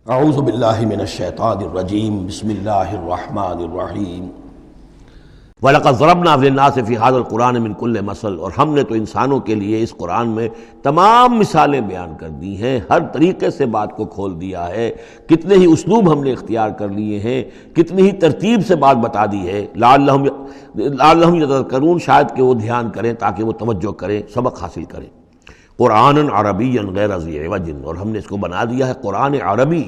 اعوذ باللہ من الشیطان الرجیم بسم اللہ الرحمن الرحیم وَلَقَدْ ضَرَبْنَا لِلنَّاسِ فِي هَذَا الْقُرْآنِ مِنْ كُلِّ مَثَلٍ، اور ہم نے تو انسانوں کے لیے اس قرآن میں تمام مثالیں بیان کر دی ہیں، ہر طریقے سے بات کو کھول دیا ہے، کتنے ہی اسلوب ہم نے اختیار کر لیے ہیں، کتنی ہی ترتیب سے بات بتا دی ہے، لعلہم یتذکرون، شاید کہ وہ دھیان کریں تاکہ وہ توجہ کریں، سبق حاصل کریں۔ قرآن عربی غیر ذی عوج، اور ہم نے اس کو بنا دیا ہے قرآن عربی،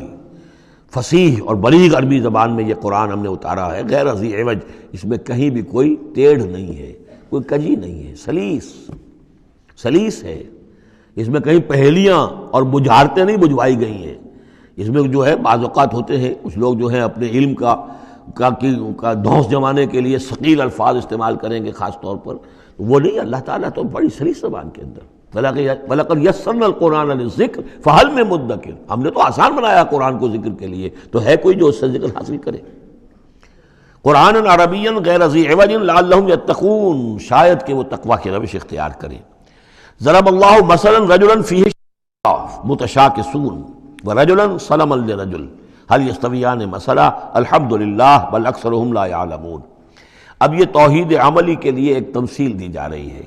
فصیح اور بلیغ عربی زبان میں یہ قرآن ہم نے اتارا ہے، غیر ذی عوج، اس میں کہیں بھی کوئی ٹیڑھ نہیں ہے، کوئی کجی نہیں ہے، سلیس ہے، اس میں کہیں پہیلیاں اور بجھارتیں نہیں بجھوائی گئی ہیں۔ اس میں جو ہے بعض اوقات ہوتے ہیں کچھ لوگ جو ہیں اپنے علم کا دھونس جمانے کے لیے ثقیل الفاظ استعمال کریں گے، خاص طور پر وہ نہیں، اللہ تعالیٰ تو بڑی سلیس زبان کے اندر وَلَقَدْ يَسَّرْنَا الْقُرْآنَ لِلذِّكْرِ فَهَلْ مِن مُدَّكِرٍ، ہم نے تو آسان بنایا قرآن کو ذکر کے لیے، تو ہے کوئی جو اس سے ذکر حاصل کرے۔ قرآن عربی غیر ذی عوج لعلہم یتقون، شاید کہ وہ تقوی کی روش اختیار کریں۔ ضرب اللہ مثلا رجلا فیہ متشاکسون ورجلا سلما لرجل هل یستویان مثلا الحمد للہ بل اکثرهم لا یعلمون۔ اب یہ توحید عملی کے لیے ایک تمثیل دی جا رہی ہے۔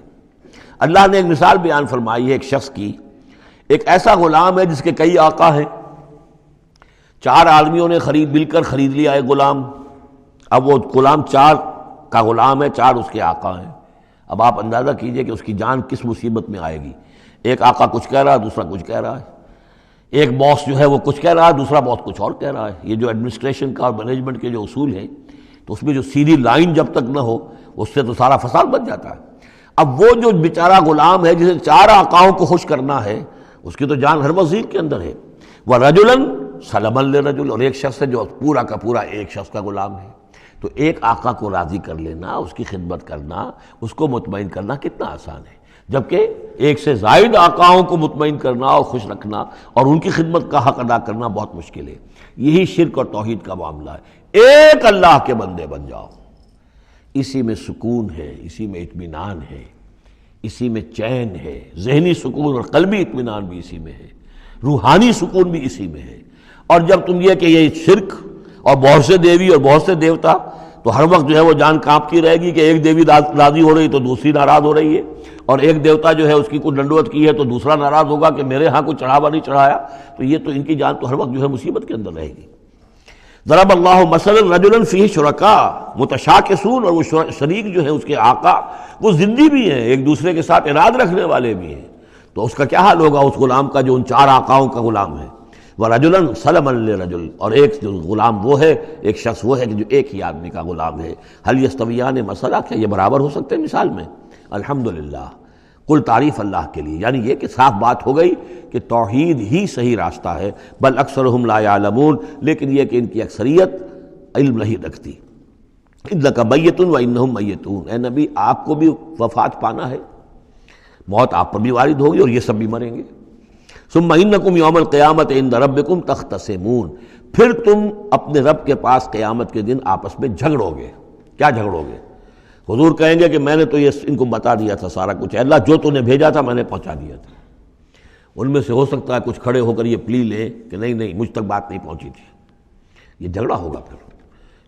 اللہ نے ایک مثال بیان فرمائی ہے ایک شخص کی، ایک ایسا غلام ہے جس کے کئی آقا ہیں، چار آدمیوں نے مل کر خرید لیا ایک غلام، اب وہ غلام چار کا غلام ہے، چار اس کے آقا ہیں۔ اب آپ اندازہ کیجئے کہ اس کی جان کس مصیبت میں آئے گی، ایک آقا کچھ کہہ رہا ہے، دوسرا کچھ کہہ رہا ہے، ایک باس جو ہے وہ کچھ کہہ رہا ہے، دوسرا باس کچھ اور کہہ رہا ہے۔ یہ جو ایڈمنسٹریشن کا اور مینجمنٹ کے جو اصول ہیں، تو اس میں جو سیدھی لائن جب تک نہ ہو اس سے تو سارا فساد بچ جاتا ہے۔ اب وہ جو بیچارہ غلام ہے جسے چار آقاؤں کو خوش کرنا ہے، اس کی تو جان ہر وزیر کے اندر ہے۔ وَرَجُلًا سَلَمًا لِرَجُلٍ، اور ایک شخص ہے جو پورا کا پورا ایک شخص کا غلام ہے۔ تو ایک آقا کو راضی کر لینا، اس کی خدمت کرنا، اس کو مطمئن کرنا کتنا آسان ہے، جبکہ ایک سے زائد آقاؤں کو مطمئن کرنا اور خوش رکھنا اور ان کی خدمت کا حق ادا کرنا بہت مشکل ہے۔ یہی شرک اور توحید کا معاملہ ہے۔ ایک اللہ کے بندے بن جاؤ، اسی میں سکون ہے، اسی میں اطمینان ہے، اسی میں چین ہے، ذہنی سکون اور قلبی اطمینان بھی اسی میں ہے، روحانی سکون بھی اسی میں ہے۔ اور جب تم یہ کہ یہ شرک اور بہت سے دیوی اور بہت سے دیوتا، تو ہر وقت جو ہے وہ جان کانپتی رہے گی کہ ایک دیوی راضی ہو رہی تو دوسری ناراض ہو رہی ہے، اور ایک دیوتا جو ہے اس کی کوئی ڈنڈوت کی ہے تو دوسرا ناراض ہوگا کہ میرے ہاں کوئی چڑھاوا نہیں چڑھایا، تو یہ تو ان کی جان تو ہر وقت جو ہے مصیبت کے اندر رہے گی۔ ضرب اللہ مثلا رجلا فیہ شرکاء متشاکسون، اور وہ شریک جو ہے اس کے آقا وہ زندی بھی ہیں، ایک دوسرے کے ساتھ اراد رکھنے والے بھی ہیں، تو اس کا کیا حال ہوگا اس غلام کا جو ان چار آقاؤں کا غلام ہے۔ وَرَجُلًا سَلَمًا لِرَجُلٍ، اور ایک جو غلام وہ ہے، ایک شخص وہ ہے کہ جو ایک ہی آدمی کا غلام ہے۔ هل یستویان مثلا، کیا یہ برابر ہو سکتے ہیں مثال میں؟ الحمدللہ، کل تعریف اللہ کے لیے، یعنی یہ کہ صاف بات ہو گئی کہ توحید ہی صحیح راستہ ہے، بل اکثرہم لا یعلمون، لیکن یہ کہ ان کی اکثریت علم نہیں رکھتی۔ انک میت وانہم میتون، اے نبی آپ کو بھی وفات پانا ہے، موت آپ پر بھی وارد ہوگی اور یہ سب بھی مریں گے۔ ثم انکم یوم القیامت عند ربکم تختصمون، پھر تم اپنے رب کے پاس قیامت کے دن آپس میں جھگڑو گے۔ کیا جھگڑو گے؟ حضور کہیں گے کہ میں نے تو یہ ان کو بتا دیا تھا سارا کچھ، اللہ جو تو نے بھیجا تھا میں نے پہنچا دیا تھا۔ ان میں سے ہو سکتا ہے کچھ کھڑے ہو کر یہ پلی لیں کہ نہیں مجھ تک بات نہیں پہنچی تھی، یہ جھگڑا ہوگا پھر،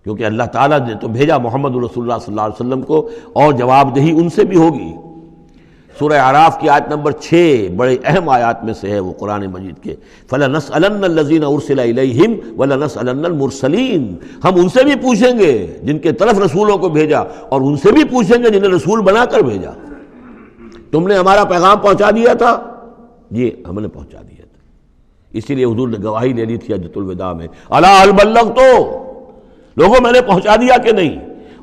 کیونکہ اللہ تعالیٰ نے تو بھیجا محمد رسول اللہ صلی اللہ علیہ وسلم کو، اور جواب دہی ان سے بھی ہوگی۔ سورہ اعراف کی آیت نمبر 6 بڑے اہم آیات میں سے ہے وہ قرآن مجید کے، فَلَنَسْأَلَنَّ الَّذِينَ أُرْسِلَ إِلَيْهِمْ وَلَنَسْأَلَنَّ الْمُرْسَلِينَ، ہم ان سے بھی پوچھیں گے جن کے طرف رسولوں کو بھیجا، اور ان سے بھی پوچھیں گے جنہیں رسول بنا کر بھیجا۔ تم نے ہمارا پیغام پہنچا دیا تھا؟ جی ہم نے پہنچا دیا تھا۔ اسی لیے حضور نے گواہی لے لی تھی حجۃ الوداع میں، الا هل بلغت، لوگوں میں نے پہنچا دیا کہ نہیں؟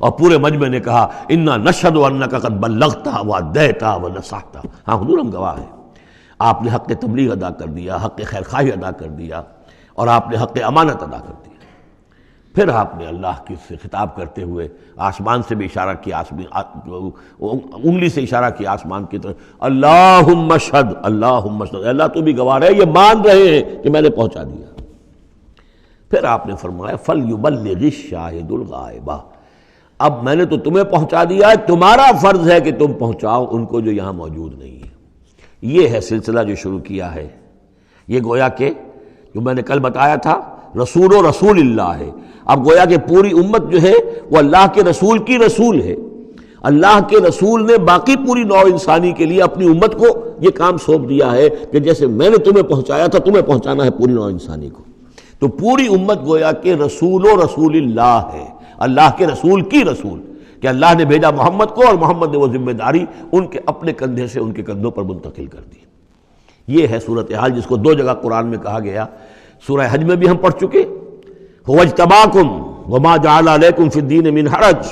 اور پورے مجمع نے کہا انا نشہد انک قد بلغت وادیت ونصحت، ہاں حضور ہم گواہ ہیں، آپ نے حق تبلیغ ادا کر دیا، حق خیرخواہی ادا کر دیا، اور آپ نے حق امانت ادا کر دیا۔ پھر آپ نے اللہ کی سے خطاب کرتے ہوئے آسمان سے بھی اشارہ کیا، انگلی سے اشارہ کیا آسمان کی طرف، اللہم اشہد، اللہم اشہد، اللہ تو بھی گواہ ہے، یہ مان رہے ہیں کہ میں نے پہنچا دیا۔ پھر آپ نے فرمایا فَلْيُبَلِّغِ الشَّاهِدُ الْغَائِبَ، اب میں نے تو تمہیں پہنچا دیا ہے، تمہارا فرض ہے کہ تم پہنچاؤ ان کو جو یہاں موجود نہیں ہے۔ یہ ہے سلسلہ جو شروع کیا ہے، یہ گویا کہ جو میں نے کل بتایا تھا رسول و رسول اللہ ہے۔ اب گویا کہ پوری امت جو ہے وہ اللہ کے رسول کی رسول ہے۔ اللہ کے رسول نے باقی پوری نوع انسانی کے لیے اپنی امت کو یہ کام سونپ دیا ہے کہ جیسے میں نے تمہیں پہنچایا تھا تمہیں پہنچانا ہے پوری نوع انسانی کو۔ تو پوری امت گویا کہ رسول و رسول اللہ ہے، اللہ کے رسول کی رسول، کہ اللہ نے بھیجا محمد کو اور محمد نے وہ ذمہ داری ان کے اپنے کندھے سے ان کے کندھوں پر منتقل کر دی۔ یہ ہے صورتحال جس کو دو جگہ قرآن میں کہا گیا۔ سورہ حج میں بھی ہم پڑھ چکے، هو اجتباکم وما جعل علیکم فی الدین من حرج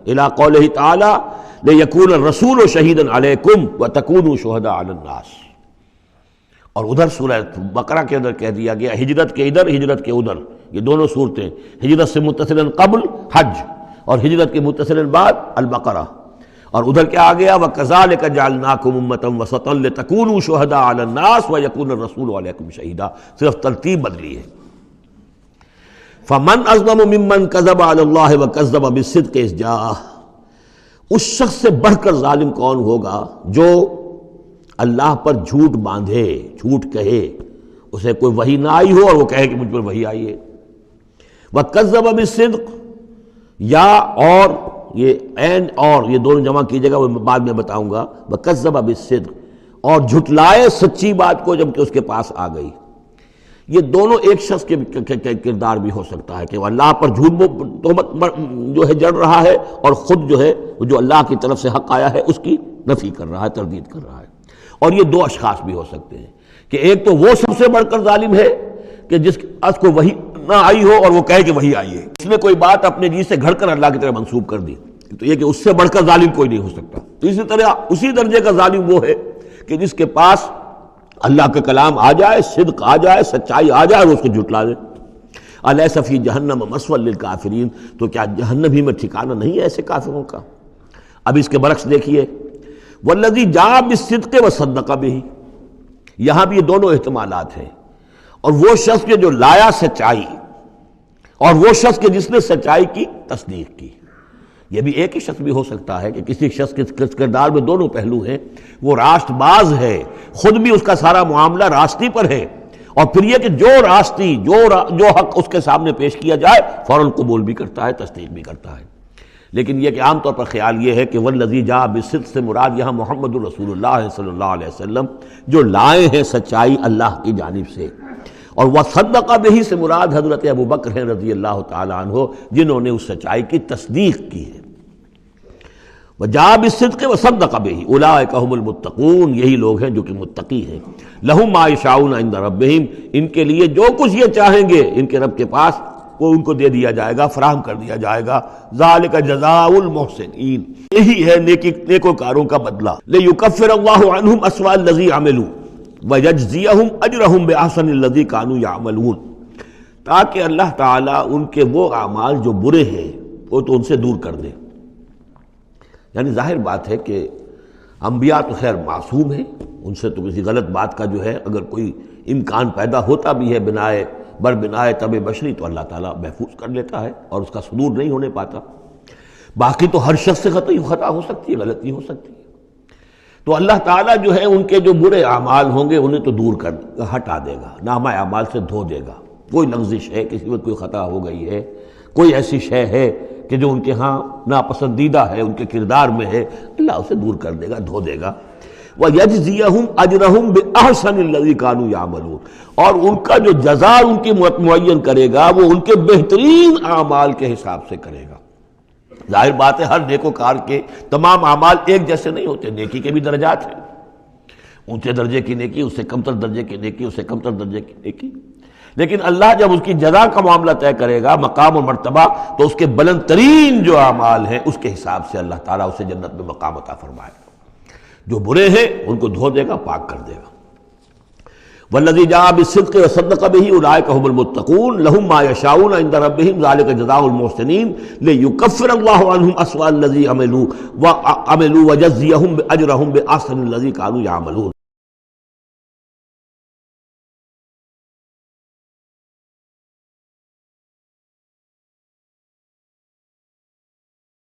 الی قولہ تعالی لیکون الرسول شہیدا علیکم وتکونوا شہداء علی الناس۔ اور ادھر سورہ بقرہ کے اندر کہہ دیا گیا ہجرت کے ادھر ہجرت کے ادھر، یہ دونوں صورتیں ہجرت سے متصلاً قبل حج اور ہجرت کے متصلاً بعد البقرہ۔ اور ادھر کیا آ گیا وَكَذَلِكَ جَعَلْنَاكُمْ أُمَّةً وَسَطًا لِتَكُونُوا شُهَدَاءَ عَلَى النَّاسِ وَيَكُونَ الرَّسُولُ عَلَيْكُمْ شَهِيدًا، صرف ترتیب بدلی ہے۔ فَمَنْ أَظْلَمُ مِمَّنْ كَذَبَ عَلَى اللَّهِ وَكَذَّبَ بِالصِّدْقِ إِذْ جَاءَهُ، اس شخص سے بڑھ کر ظالم کون ہوگا جو اللہ پر جھوٹ باندھے، جھوٹ کہے، اسے کوئی وحی نہ آئی ہو اور وہ کہے کہ مجھ پر وحی آئی ہے۔ وَكَذَّبَ بِالصِّدْقِ، یا اور یہ اینڈ اور یہ دونوں جمع کیجیے گا، وہ بعد میں بتاؤں گا۔ وَكَذَّبَ بِالصِّدْقِ، اور جھٹلائے سچی بات کو جب کہ اس کے پاس آ گئی۔ یہ دونوں ایک شخص کے کردار بھی ہو سکتا ہے کہ وہ اللہ پر جھوٹ تہمت جو ہے جڑ رہا ہے اور خود جو ہے جو اللہ کی طرف سے حق آیا ہے اس کی نفی کر رہا ہے، تردید کر رہا ہے۔ اور یہ دو اشخاص بھی ہو سکتے ہیں کہ ایک تو وہ سب سے بڑھ کر ظالم ہے کہ جس اس کو وحی نہ آئی ہو اور وہ کہے کہ وحی آئی ہے، اس نے کوئی بات اپنے جی سے گھڑ کر اللہ کی طرف منسوب کر دی، تو یہ کہ اس سے بڑھ کر ظالم کوئی نہیں ہو سکتا۔ تو اسی طرح اسی درجے کا ظالم وہ ہے کہ جس کے پاس اللہ کا کلام آ جائے، صدق آ جائے، سچائی آ جائے اور اس کو جھٹلا دے۔ الیس فی جہنم مثوی للکافرین، تو کیا جہنم ہی میں ٹھکانہ نہیں ہے ایسے کافروں کا؟ اب اس کے برعکس دیکھیے والذی جاء بالصدق وصدق بہ، یہاں بھی یہ دونوں احتمالات ہیں۔ اور وہ شخص کے جو لایا سچائی اور وہ شخص کے جس نے سچائی کی تصدیق کی، یہ بھی ایک ہی شخص بھی ہو سکتا ہے کہ کسی شخص کے کردار میں دونوں پہلو ہیں، وہ راست باز ہے، خود بھی اس کا سارا معاملہ راستی پر ہے، اور پھر یہ کہ جو راستی جو حق اس کے سامنے پیش کیا جائے فوراً قبول بھی کرتا ہے، تصدیق بھی کرتا ہے۔ لیکن یہ کہ عام طور پر خیال یہ ہے کہ والذی جاء بالصدق سے مراد یہاں محمد الرسول اللہ صلی اللہ علیہ وسلم جو لائے ہیں سچائی اللہ کی جانب سے، اور وصدق بہ سے مراد حضرت ابوبکر ہیں رضی اللہ تعالی عنہ جنہوں نے اس سچائی کی تصدیق کی ہے۔ وجاء بالصدق وصدق بہ اولئک هم المتقون، یہی لوگ ہیں جو کہ متقی ہیں۔ لہم ما یشاؤون عند ربہم، ان کے لیے جو کچھ یہ چاہیں گے ان کے رب کے پاس وہ ان کو دے دیا جائے گا، فراہم کر دیا جائے گا۔ ذالک جزاء المحسنین، یہی ہے نیکوکاروں کا بدلہ۔ لیکفر اللہ عنہم اسوأ الذی عملوا ویجزیہم اجرہم باحسن الذی کانوا یعملون، تاکہ اللہ تعالیٰ ان کے وہ اعمال جو برے ہیں وہ تو ان سے دور کر دے۔ یعنی ظاہر بات ہے کہ انبیاء تو خیر معصوم ہیں، ان سے تو کسی غلط بات کا جو ہے اگر کوئی امکان پیدا ہوتا بھی ہے بنائے طبع بشری تو اللہ تعالیٰ محفوظ کر لیتا ہے اور اس کا صدور نہیں ہونے پاتا۔ باقی تو ہر شخص سے خطا ہو سکتی ہے، غلطی ہو سکتی ہے، تو اللہ تعالیٰ جو ہے ان کے جو برے اعمال ہوں گے انہیں تو دور کر ہٹا دے گا، نامہ اعمال سے دھو دے گا۔ کوئی لغزش ہے، کسی وقت کوئی خطا ہو گئی ہے، کوئی ایسی شے ہے کہ جو ان کے ہاں ناپسندیدہ ہے، ان کے کردار میں ہے، اللہ اسے دور کر دے گا، دھو دے گا۔ وَيَجْزِيَهُمْ أَجْرَهُمْ بِأَحْسَنِ الَّذِي كَانُوا يَعْمَلُونَ، اور ان کا جو جزا ان کی معین کرے گا وہ ان کے بہترین اعمال کے حساب سے کرے گا۔ ظاہر بات ہے ہر نیکوکار کے تمام اعمال ایک جیسے نہیں ہوتے، نیکی کے بھی درجات ہیں، اونچے درجے کی نیکی، اس سے کمتر درجے کی نیکی، اس سے کمتر درجے کی نیکی، لیکن اللہ جب اس کی جزا کا معاملہ طے کرے گا، مقام و مرتبہ، تو اس کے بلند ترین جو اعمال ہیں اس کے حساب سے اللہ تعالیٰ اسے جنت میں مقام عطا فرمائے گا۔ جو برے ہیں ان کو دھو دے گا، پاک کر دے گا۔ والذی جاء بالصدق وصدق بہ اولئک هم المتقون لهم ما یشاؤون عند ربہم ذلک جزاء المحسنین لیکفر اللہ عنہم اسوأ الذی عملوا ویجزیہم اجرہم باحسن الذی کانوا یعملون۔